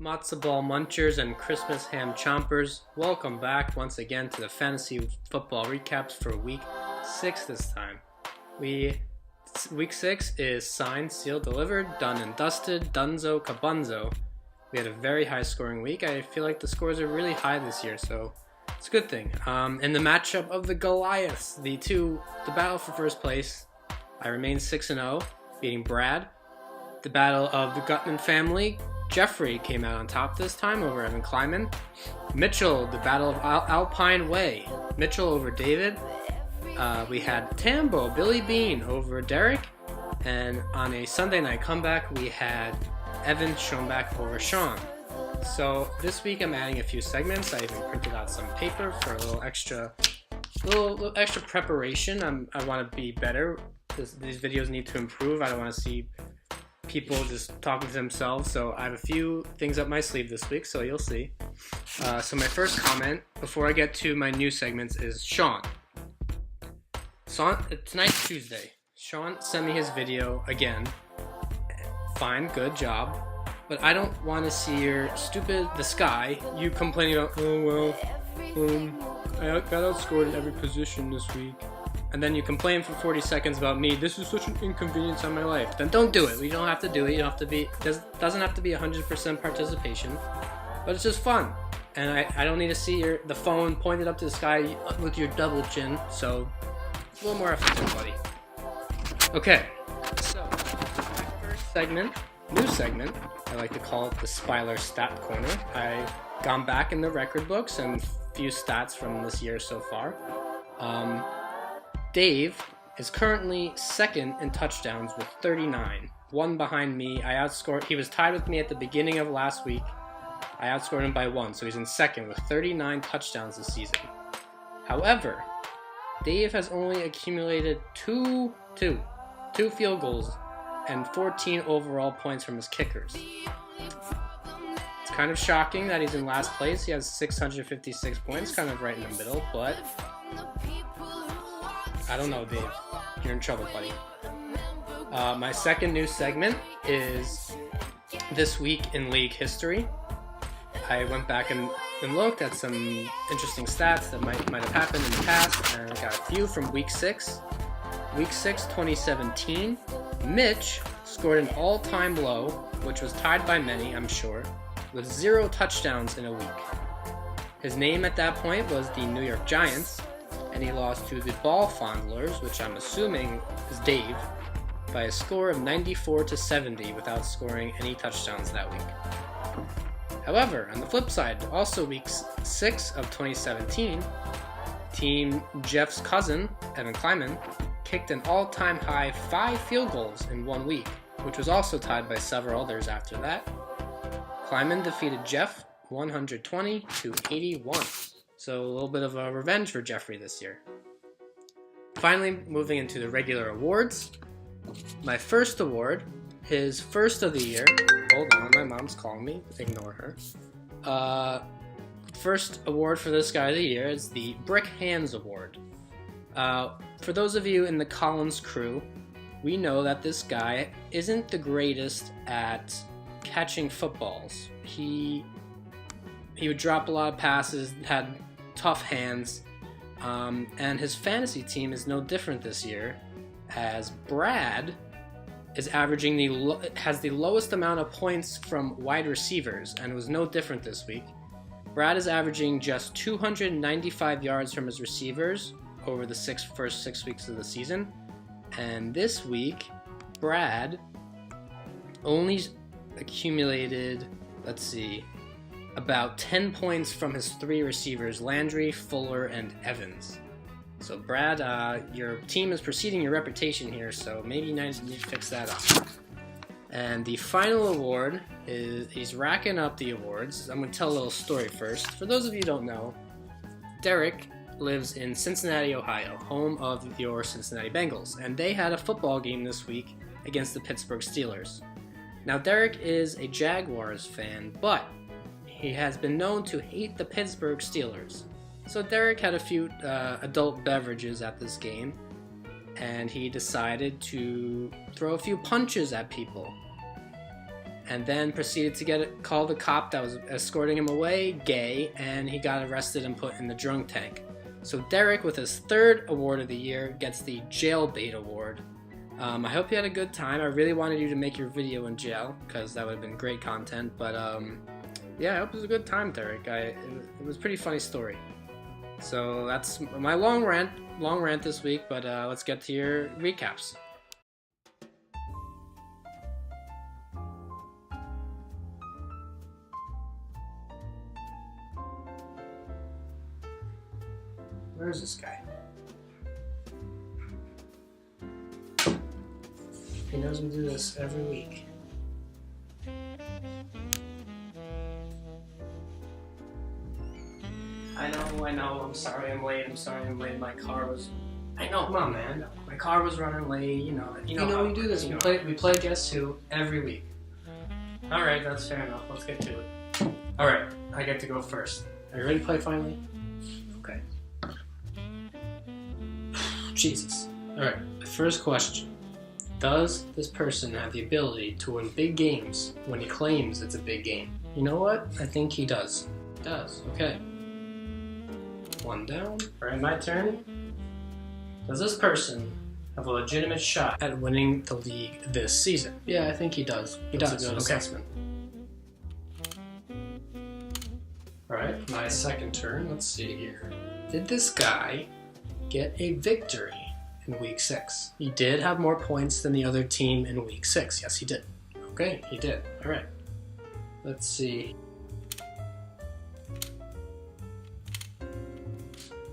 Matzo ball munchers and Christmas ham chompers, welcome back once again to the fantasy football recaps for week 6 this time. Week 6 is signed, sealed, delivered, done and dusted, dunzo, kabunzo. We had a very high scoring week. I feel like the scores are really high this year, so it's a good thing. In the matchup of the Goliaths, the battle for first place, I remain 6-0, beating Brad. The battle of the Gutman family, Jeffrey came out on top this time over Evan Kleiman. Mitchell, the battle of Alpine Way, Mitchell over David. We had Tambo, Billy Bean over Derek. And on a Sunday night comeback, we had Evan Schoenbach over Sean. So this week I'm adding a few segments. I even printed out some paper for a little extra preparation. I want to be better. These videos need to improve. I don't want to see people just talking to themselves, so I have a few things up my sleeve this week, so you'll see. So my first comment before I get to my new segments is Sean. Tonight's Tuesday. Sean sent me his video again. Fine, good job. But I don't want to see your the sky, you complaining about, I got outscored at every position this week. And then you complain for 40 seconds about me, this is such an inconvenience on my life. Then don't do it. We don't have to do it. You don't have to be, doesn't have to be 100% participation, but it's just fun. And I don't need to see the phone pointed up to the sky with your double chin, so a little more effective, buddy. Okay, so my first segment, new segment, I like to call it the Spyler Stat Corner. I've gone back in the record books and a few stats from this year so far. Dave is currently second in touchdowns with 39, one behind me. He was tied with me at the beginning of last week. I outscored him by 1, so he's in second with 39 touchdowns this season. However, Dave has only accumulated two field goals and 14 overall points from his kickers. It's kind of shocking that he's in last place. He has 656 points, kind of right in the middle, but I don't know, Dave. You're in trouble, buddy. My second new segment is This Week in League History. I went back and looked at some interesting stats that might have happened in the past, and I got a few from Week 6. Week 6, 2017, Mitch scored an all-time low, which was tied by many, I'm sure, with 0 touchdowns in a week. His name at that point was the New York Giants, and he lost to the Ball Fondlers, which I'm assuming is Dave, by a score of 94-70 without scoring any touchdowns that week. However, on the flip side, also week 6 of 2017, Team Jeff's cousin, Evan Kleiman, kicked an all-time high 5 field goals in 1 week, which was also tied by several others after that. Kleiman defeated Jeff 120-81. So a little bit of a revenge for Jeffrey this year. Finally, moving into the regular awards. My first award, his first of the year. Hold on, my mom's calling me. Ignore her. First award for this guy of the year is the Brick Hands Award. For those of you in the Collins crew, we know that this guy isn't the greatest at catching footballs. He would drop a lot of passes, had tough hands, and his fantasy team is no different this year, as Brad is has the lowest amount of points from wide receivers, and it was no different this week. Brad is averaging just 295 yards from his receivers over the first 6 weeks of the season, and this week Brad only accumulated, about 10 points from his 3 receivers, Landry, Fuller, and Evans. So Brad, your team is preceding your reputation here, so maybe you need to fix that up. And the final award is, he's racking up the awards. I'm going to tell a little story first. For those of you who don't know, Derek lives in Cincinnati, Ohio, home of your Cincinnati Bengals, and they had a football game this week against the Pittsburgh Steelers. Now Derek is a Jaguars fan, but he has been known to hate the Pittsburgh Steelers. So Derek had a few adult beverages at this game, and he decided to throw a few punches at people. and then proceeded to call the cop that was escorting him away gay, and he got arrested and put in the drunk tank. So Derek, with his third award of the year, gets the Jailbait Award. I hope you had a good time. I really wanted you to make your video in jail, because that would have been great content, but yeah, I hope it was a good time, Derek. It was a pretty funny story. So that's my long rant this week, but let's get to your recaps. Where's this guy? He knows we do this every week. I know, I'm sorry I'm late, my car was... I know, come on, man. My car was running late, you know how we do this. We play Guess Who every week. Alright, that's fair enough, let's get to it. Alright, I get to go first. Are you ready to play finally? Okay. Jesus. Alright, first question. Does this person have the ability to win big games when he claims it's a big game? You know what? I think he does. He does, okay. One down. Alright, my turn. Does this person have a legitimate shot at winning the league this season? Yeah, I think he does. He does. That's a good assessment. Alright, my second turn. Let's see here. Did this guy get a victory in week 6? He did have more points than the other team in week 6. Yes, he did. Okay, he did. Alright. Let's see.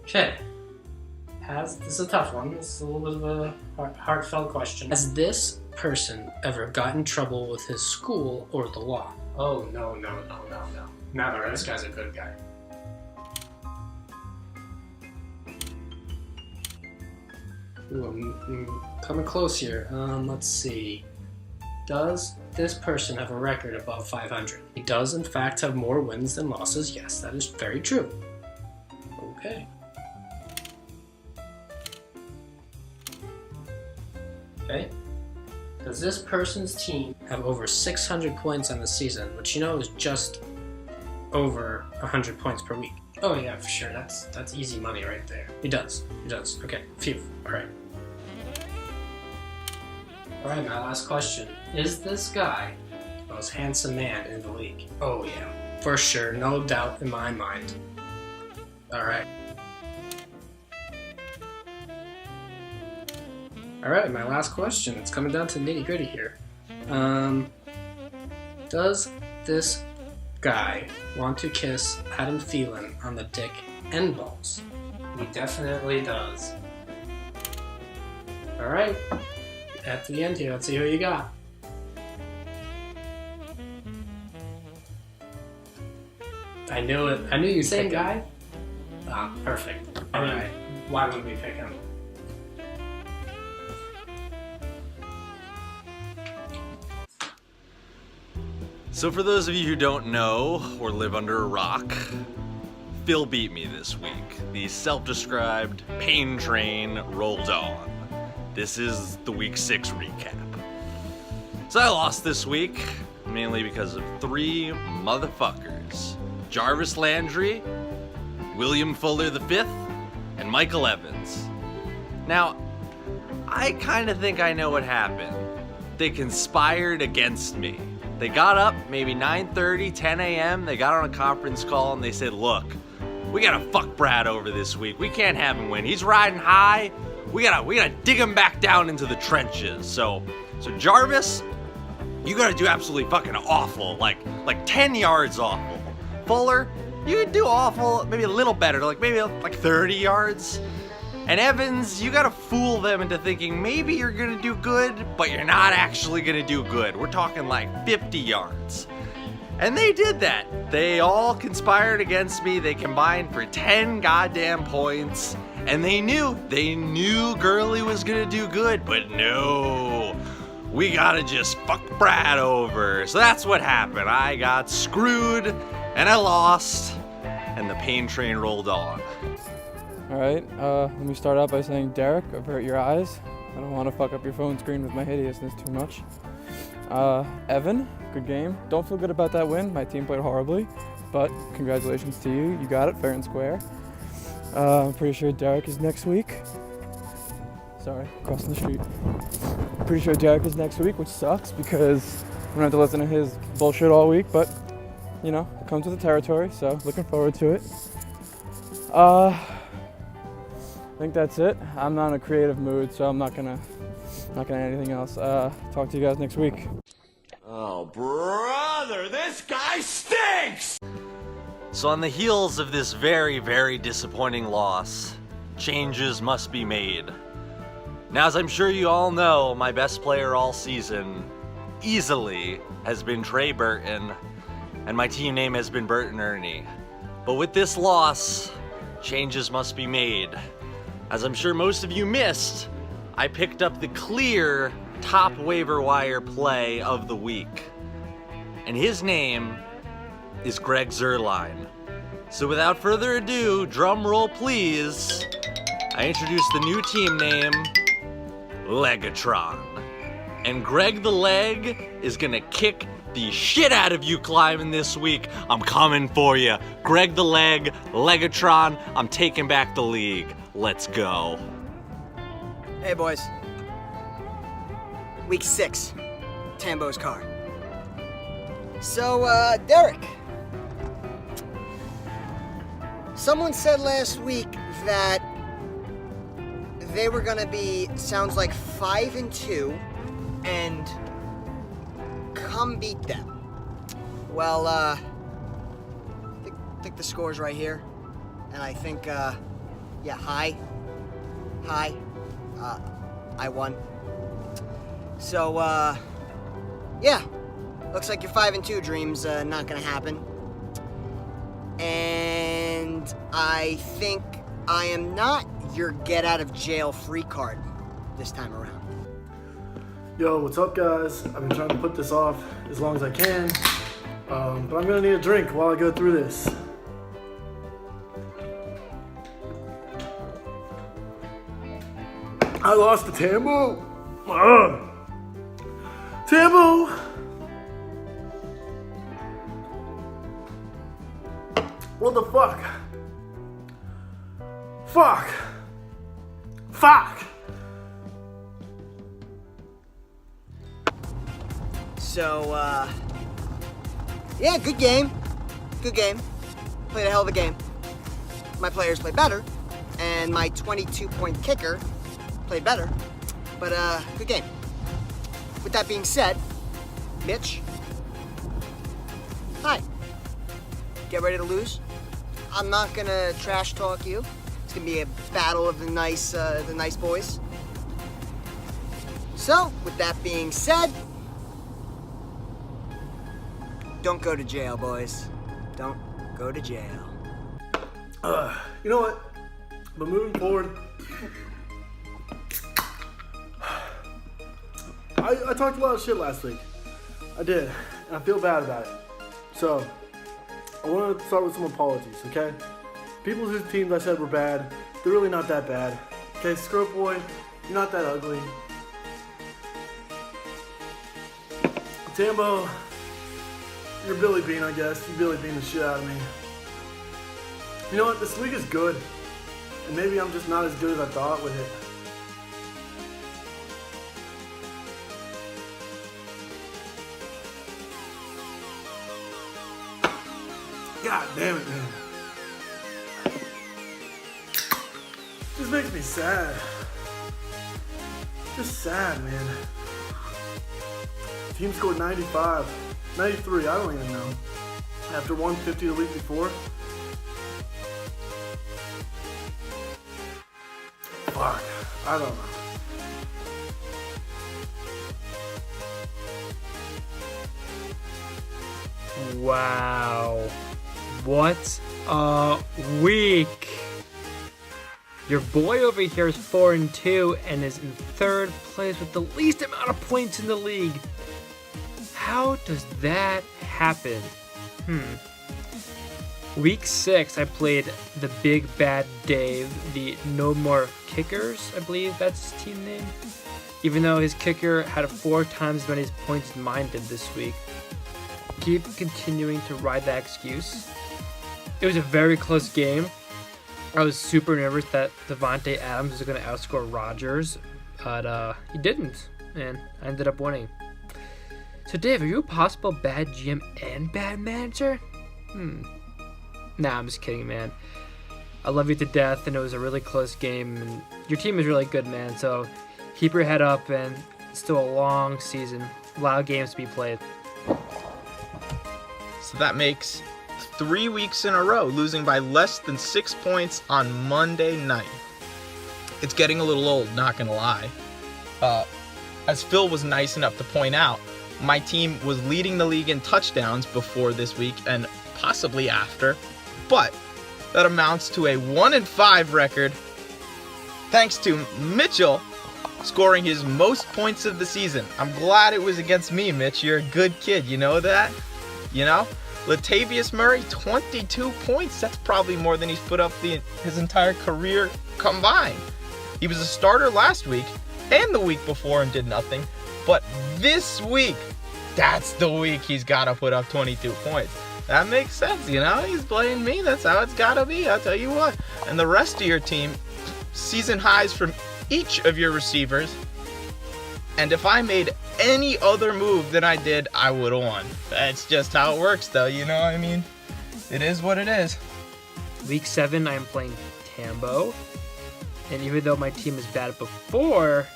Okay. This is a tough one. This is a little bit of a heartfelt question. Has this person ever got in trouble with his school or the law? Oh, no. Never. This guy's a good guy. Ooh, I'm coming close here. Let's see. Does this person have a record above 500? He does, in fact, have more wins than losses. Yes, that is very true. Okay. Okay. Does this person's team have over 600 points on the season, which you know is just over 100 points per week? Oh yeah, for sure. That's easy money right there. He does. Okay, phew. Alright. Alright, my last question. Is this guy the most handsome man in the league? Oh yeah. For sure, no doubt in my mind. Alright. Alright, my last question. It's coming down to nitty gritty here. Does this guy want to kiss Adam Thielen on the dick and balls? He definitely does. Alright. At the end here, let's see who you got. I knew it. I knew you'd pick guy. Ah, perfect. Alright. Why would we pick him? So for those of you who don't know or live under a rock, Phil beat me this week. The self-described pain train rolled on. This is the week 6 recap. So I lost this week, mainly because of 3 motherfuckers. Jarvis Landry, William Fuller V, and Michael Evans. Now, I kind of think I know what happened. They conspired against me. They got up maybe 9:30, 10 a.m. They got on a conference call and they said, look, we gotta fuck Brad over this week. We can't have him win. He's riding high. We gotta dig him back down into the trenches. So Jarvis, you gotta do absolutely fucking awful, like 10 yards awful. Fuller, you could do awful, maybe a little better, maybe 30 yards. And Evans, you gotta fool them into thinking maybe you're gonna do good, but you're not actually gonna do good. We're talking 50 yards. And they did that. They all conspired against me. They combined for 10 goddamn points. And they knew Gurley was gonna do good, but no. We gotta just fuck Brad over. So that's what happened. I got screwed, and I lost, and the pain train rolled on. Alright, let me start out by saying, Derek, avert your eyes. I don't want to fuck up your phone screen with my hideousness too much. Evan, good game. Don't feel good about that win. My team played horribly, but congratulations to you. You got it fair and square. I'm pretty sure Derek is next week. Sorry, crossing the street. Pretty sure Derek is next week, which sucks because I'm gonna have to listen to his bullshit all week, but you know, it comes with the territory, so looking forward to it. I think that's it. I'm not in a creative mood, so I'm not gonna add anything else. Talk to you guys next week. Oh, brother, this guy stinks! So on the heels of this very, very disappointing loss, changes must be made. Now, as I'm sure you all know, my best player all season easily has been Trey Burton, and my team name has been Burton Ernie. But with this loss, changes must be made. As I'm sure most of you missed, I picked up the clear top waiver wire play of the week. And his name is Greg Zuerlein. So without further ado, drum roll please, I introduce the new team name, Legatron. And Greg the Leg is gonna kick the shit out of you climbing this week. I'm coming for you. Greg the Leg, Legatron, I'm taking back the league. Let's go. Hey boys. Week 6, Tambo's car. So, Derek. Someone said last week that they were gonna be, sounds like 5-2, and come beat them. Well, think the score's right here, and I think, yeah, hi, I won. So, yeah, looks like your 5-2 dream's not gonna happen. And I think I am not your get out of jail free card this time around. Yo, what's up guys? I've been trying to put this off as long as I can, but I'm gonna need a drink while I go through this. I lost to Tambo. Tambo! What the fuck? Fuck! So, yeah, good game. Good game. Played a hell of a game. My players played better, and my 22-point kicker played better, but, good game. With that being said, Mitch, hi. Get ready to lose. I'm not gonna trash talk you. It's gonna be a battle of the nice boys. So, with that being said, don't go to jail, boys. Don't go to jail. You know what? But moving forward, I talked a lot of shit last week. I did, and I feel bad about it. So, I want to start with some apologies, okay? People whose teams I said were bad, they're really not that bad. Okay, Scrope Boy, you're not that ugly. Tambo, you're Billy Bean, I guess. You Billy Bean the shit out of me. You know what? This league is good. And maybe I'm just not as good as I thought with it. God damn it, man. Just makes me sad. Just sad, man. Team scored 95, 93, I don't even know. After 150 the week before. Fuck, I don't know. Wow. What a week. Your boy over here is 4-2 and is in third place with the least amount of points in the league. How does that happen? Week 6, I played the Big Bad Dave, the No More Kickers, I believe that's his team name. even though his kicker had 4 times as many points as mine did this week. Keep continuing to ride that excuse. It was a very close game. I was super nervous that Devontae Adams was going to outscore Rodgers, but he didn't, and I ended up winning. So Dave, are you a possible bad GM and bad manager? Nah, I'm just kidding, man. I love you to death, and it was a really close game, and your team is really good, man, so keep your head up, and it's still a long season. A lot of games to be played. So that makes 3 weeks in a row losing by less than 6 points on Monday night. It's getting a little old, not gonna lie. As Phil was nice enough to point out, my team was leading the league in touchdowns before this week and possibly after, but that amounts to a 1-5 record thanks to Mitchell scoring his most points of the season. I'm glad it was against me, Mitch. You're a good kid, you know that? You know? Latavius Murray, 22 points. That's probably more than he's put up his entire career combined. He was a starter last week and the week before and did nothing. But this week, that's the week he's got to put up 22 points. That makes sense, you know? He's playing me. That's how it's got to be. I'll tell you what. And the rest of your team, season highs from each of your receivers. And if I made any other move than I did, I would have won. That's just how it works, though. You know what I mean? It is what it is. Week 7, I am playing Tambo. And even though my team is bad before,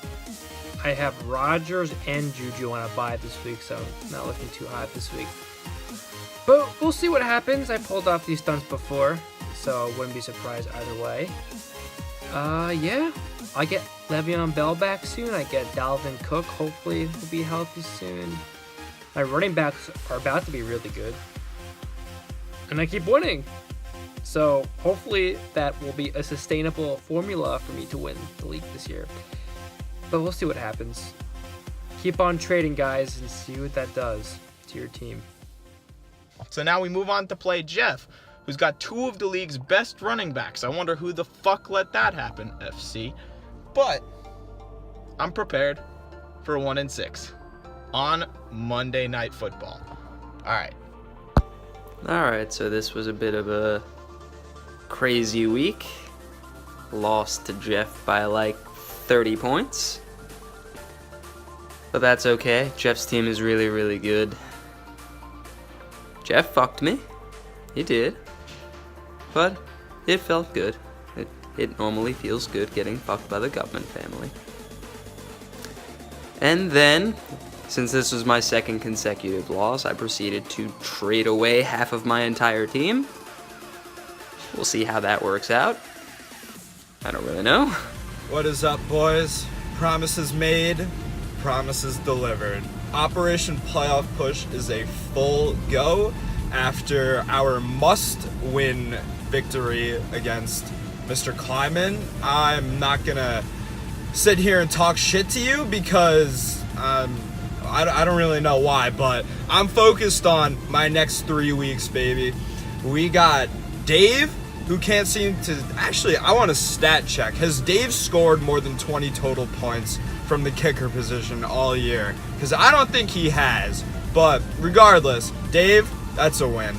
I have Rodgers and Juju on a bye this week, so I'm not looking too hot this week. But we'll see what happens. I pulled off these stunts before, so I wouldn't be surprised either way. Yeah, I get Le'Veon Bell back soon. I get Dalvin Cook. Hopefully he'll be healthy soon. My running backs are about to be really good. And I keep winning. So hopefully that will be a sustainable formula for me to win the league this year. But we'll see what happens. Keep on trading, guys, and see what that does to your team. So now we move on to play Jeff, who's got 2 of the league's best running backs. I wonder who the fuck let that happen, FC. But I'm prepared for 1-6 on Monday Night Football. Alright, so this was a bit of a crazy week. Lost to Jeff by like 30 points. But that's okay. Jeff's team is really, really good. Jeff fucked me. He did. But it felt good. It normally feels good getting fucked by the Government family. And then, since this was my second consecutive loss, I proceeded to trade away half of my entire team. We'll see how that works out. I don't really know. What is up, boys? Promises made, promises delivered. Operation Playoff Push is a full go after our must-win victory against Mr. Kleiman. I'm not gonna sit here and talk shit to you because I don't really know why, but I'm focused on my next 3 weeks, baby. We got Dave, who can't seem to... Actually, I want a stat check. Has Dave scored more than 20 total points from the kicker position all year? Because I don't think he has. But regardless, Dave, that's a win.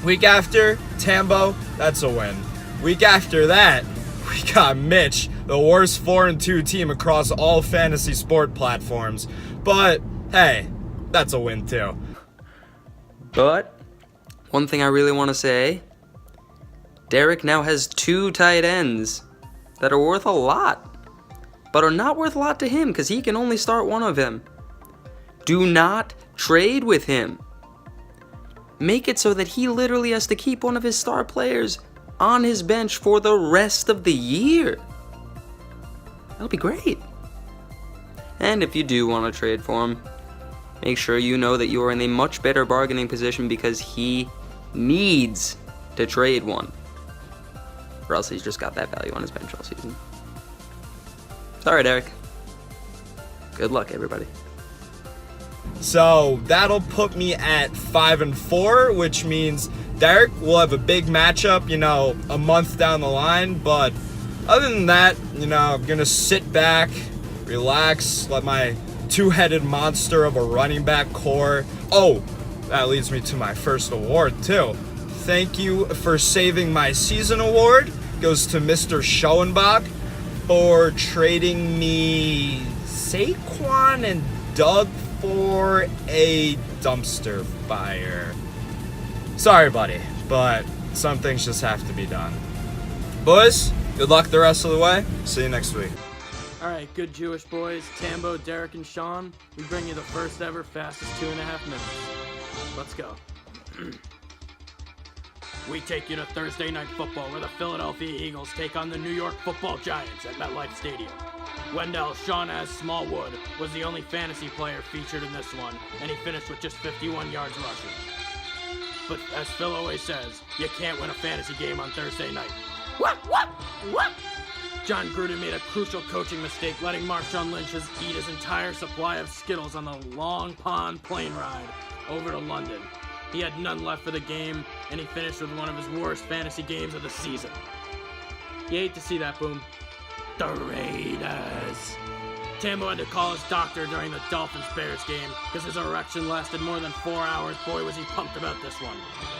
Week after, Tambo, that's a win. Week after that, we got Mitch, the worst 4-2 team across all fantasy sport platforms. But, hey, that's a win too. But, one thing I really want to say, Derek now has 2 tight ends that are worth a lot, but are not worth a lot to him because he can only start one of them. Do not trade with him. Make it so that he literally has to keep one of his star players on his bench for the rest of the year. That'll be great. And if you do want to trade for him, make sure you know that you are in a much better bargaining position because he needs to trade one. Or else he's just got that value on his bench all season. Sorry, Derek. Good luck, everybody. So that'll put me at 5-4, which means Derek will have a big matchup, a month down the line. But other than that, I'm gonna sit back, relax, let my two-headed monster of a running back core. Oh, that leads me to my first award too. Thank you for saving my season award. Goes to Mr. Schoenbach for trading me Saquon and Doug for a dumpster fire. Sorry, buddy, but some things just have to be done. Boys, good luck the rest of the way. See you next week. All right, good Jewish boys, Tambo, Derek, and Sean. We bring you the first ever fastest 2.5 minutes. Let's go. We take you to Thursday Night Football, where the Philadelphia Eagles take on the New York Football Giants at MetLife Stadium. Wendell Shawnaz Smallwood was the only fantasy player featured in this one, and he finished with just 51 yards rushing. But as Phil always says, you can't win a fantasy game on Thursday night. What? John Gruden made a crucial coaching mistake, letting Marshawn Lynch eat his entire supply of Skittles on the Long Pond plane ride over to London. He had none left for the game, and he finished with one of his worst fantasy games of the season. You hate to see that, Boom. The Raiders. Tambo had to call his doctor during the Dolphins-Bears game because his erection lasted more than 4 hours. Boy, was he pumped about this one.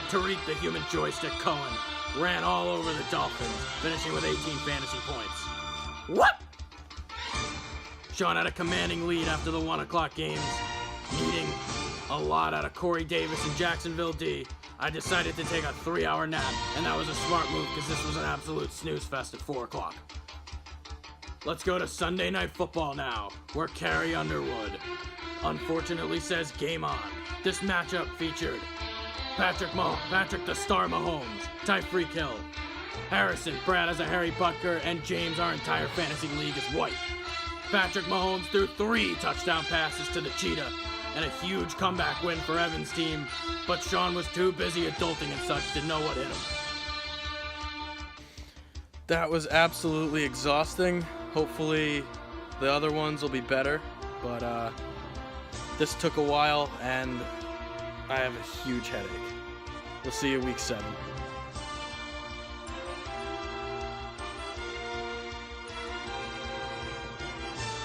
Tariq, the human joystick Cohen, ran all over the Dolphins, finishing with 18 fantasy points. What? Sean had a commanding lead after the 1 o'clock games, needing a lot out of Corey Davis and Jacksonville D. I decided to take a 3-hour nap, and that was a smart move because this was an absolute snooze fest at 4 o'clock. Let's go to Sunday Night Football now, where Carrie Underwood unfortunately says game on. This matchup featured Patrick the Star Mahomes, Tyreek Hill, Harrison, Brad as a Harry Butker, and James, our entire fantasy league, is white. Patrick Mahomes threw 3 touchdown passes to the Cheetah, and a huge comeback win for Evan's team, but Sean was too busy adulting and such to know what hit him. That was absolutely exhausting. Hopefully the other ones will be better, but this took a while and I have a huge headache. We'll see you week 7.